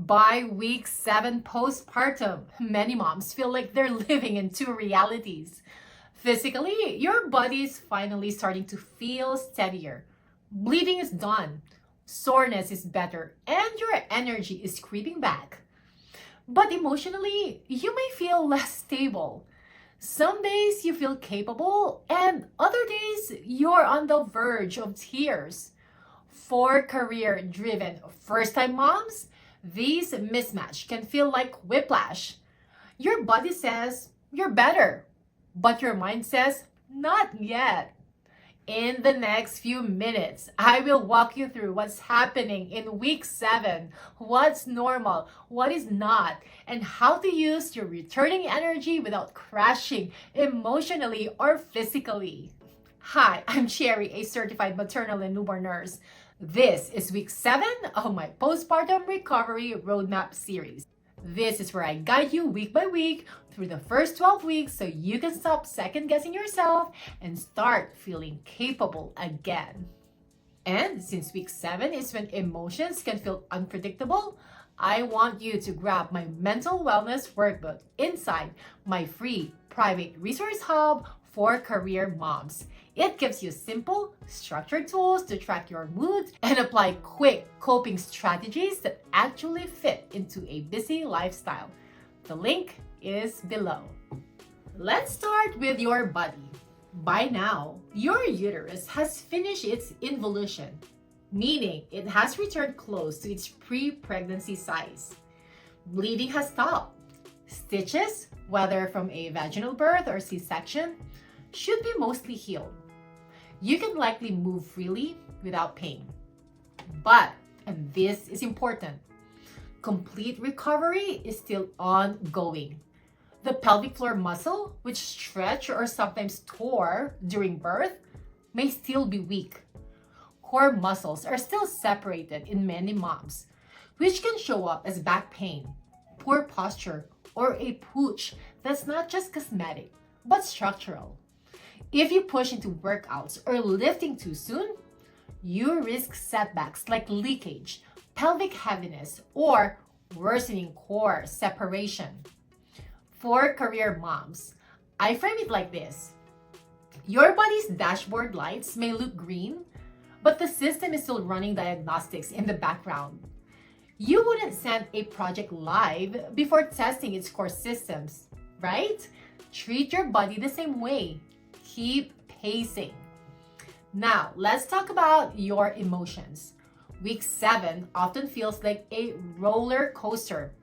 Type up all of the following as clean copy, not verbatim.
By week 7 postpartum, many moms feel like they're living in two realities. Physically, your body is finally starting to feel steadier. Bleeding is done, soreness is better, and your energy is creeping back. But emotionally, you may feel less stable. Some days you feel capable, and other days you're on the verge of tears. For career driven first time moms, these mismatch can feel like whiplash. Your body says you're better, but your mind says not yet. In the next few minutes, I will walk you through what's happening in week 7, what's normal, what is not, and how to use your returning energy without crashing emotionally or physically. Hi, I'm Sherry, a certified maternal and newborn nurse. This is week 7 of my Postpartum Recovery Roadmap series. This is where I guide you week by week through the first 12 weeks so you can stop second guessing yourself and start feeling capable again. And since week 7 is when emotions can feel unpredictable, I want you to grab my mental wellness workbook inside my free private resource hub for career moms. It gives you simple, structured tools to track your mood and apply quick coping strategies that actually fit into a busy lifestyle. The link is below. Let's start with your body. By now, your uterus has finished its involution, meaning it has returned close to its pre-pregnancy size. Bleeding has stopped. Stitches, whether from a vaginal birth or C-section, should be mostly healed. You can likely move freely without pain. But, and this is important, complete recovery is still ongoing. The pelvic floor muscle, which stretched or sometimes tore during birth, may still be weak. Core muscles are still separated in many moms, which can show up as back pain, poor posture, or a pooch that's not just cosmetic, but structural. If you push into workouts or lifting too soon, you risk setbacks like leakage, pelvic heaviness, or worsening core separation. For career moms, I frame it like this. Your body's dashboard lights may look green, but the system is still running diagnostics in the background. You wouldn't send a project live before testing its core systems, right? Treat your body the same way. Keep pacing. Now, let's talk about your emotions. Week 7 often feels like a roller coaster.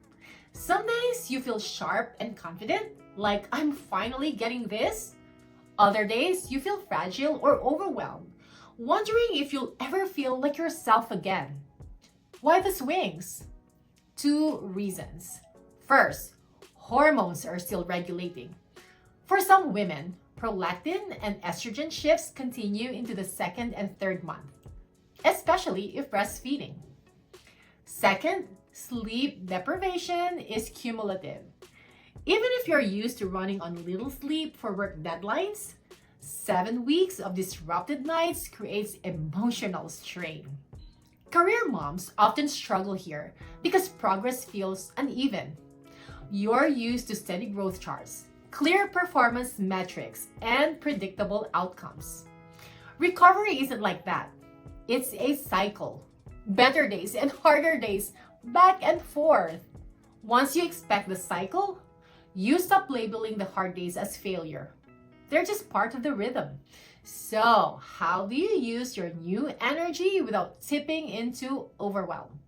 Some days you feel sharp and confident, like I'm finally getting this. Other days you feel fragile or overwhelmed, wondering if you'll ever feel like yourself again. Why the swings? 2 reasons. First, hormones are still regulating. For some women, prolactin and estrogen shifts continue into the 2nd and 3rd month, especially if breastfeeding. Second, sleep deprivation is cumulative. Even if you're used to running on little sleep for work deadlines, 7 weeks of disrupted nights creates emotional strain. Career moms often struggle here because progress feels uneven. You're used to steady growth charts, clear performance metrics, and predictable outcomes. Recovery isn't like that. It's a cycle. Better days and harder days, back and forth. Once you expect the cycle, you stop labeling the hard days as failure. They're just part of the rhythm. So, how do you use your new energy without tipping into overwhelm?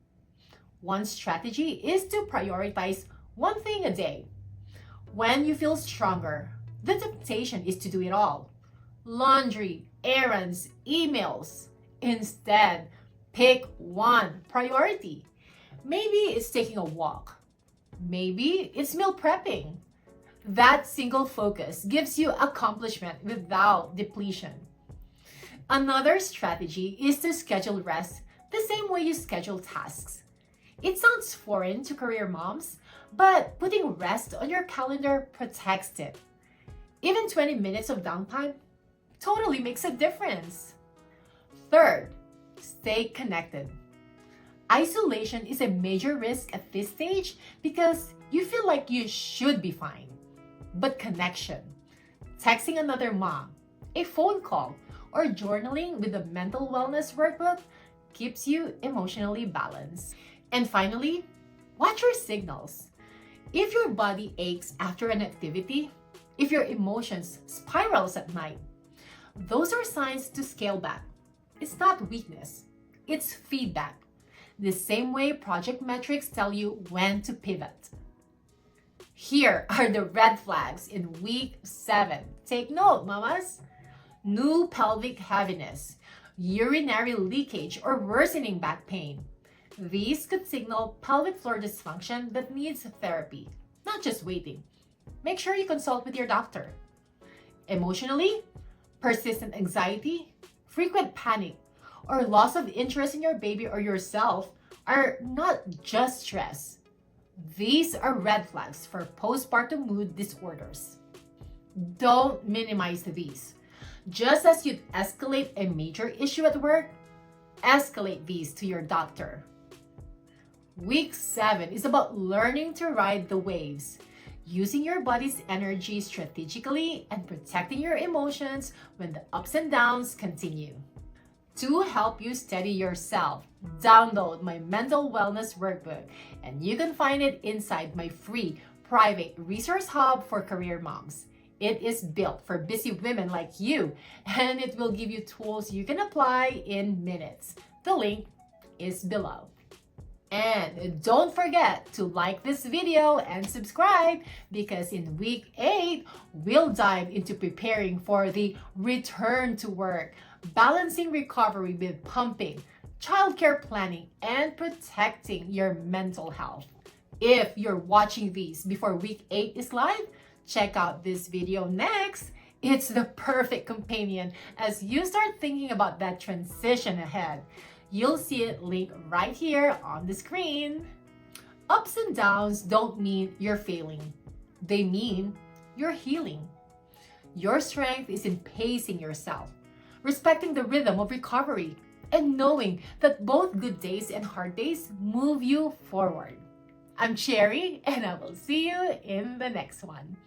One strategy is to prioritize one thing a day. When you feel stronger, the temptation is to do it all. Laundry, errands, emails. Instead, pick one priority. Maybe it's taking a walk. Maybe it's meal prepping. That single focus gives you accomplishment without depletion. Another strategy is to schedule rest the same way you schedule tasks. It sounds foreign to career moms, but putting rest on your calendar protects it. Even 20 minutes of downtime totally makes a difference. Third, stay connected. Isolation is a major risk at this stage because you feel like you should be fine. But connection, texting another mom, a phone call, or journaling with a mental wellness workbook keeps you emotionally balanced. And finally, watch your signals. If your body aches after an activity, if your emotions spirals at night, those are signs to scale back. It's not weakness, it's feedback. The same way project metrics tell you when to pivot. Here are the red flags in week 7. Take note, mamas. New pelvic heaviness, urinary leakage, or worsening back pain. These could signal pelvic floor dysfunction that needs therapy, not just waiting. Make sure you consult with your doctor. Emotionally, persistent anxiety, frequent panic, or loss of interest in your baby or yourself are not just stress. These are red flags for postpartum mood disorders. Don't minimize these. Just as you'd escalate a major issue at work, escalate these to your doctor. Week 7 is about learning to ride the waves, using your body's energy strategically and protecting your emotions when the ups and downs continue. To help you steady yourself, download my mental wellness workbook, and you can find it inside my free private resource hub for career moms. It is built for busy women like you, and it will give you tools you can apply in minutes. The link is below. And don't forget to like this video and subscribe, because in week 8, we'll dive into preparing for the return to work, balancing recovery with pumping, childcare planning, and protecting your mental health. If you're watching these before week 8 is live, check out this video next. It's the perfect companion as you start thinking about that transition ahead. You'll see it linked right here on the screen. Ups and downs don't mean you're failing. They mean you're healing. Your strength is in pacing yourself, respecting the rhythm of recovery, and knowing that both good days and hard days move you forward. I'm Cherry, and I will see you in the next one.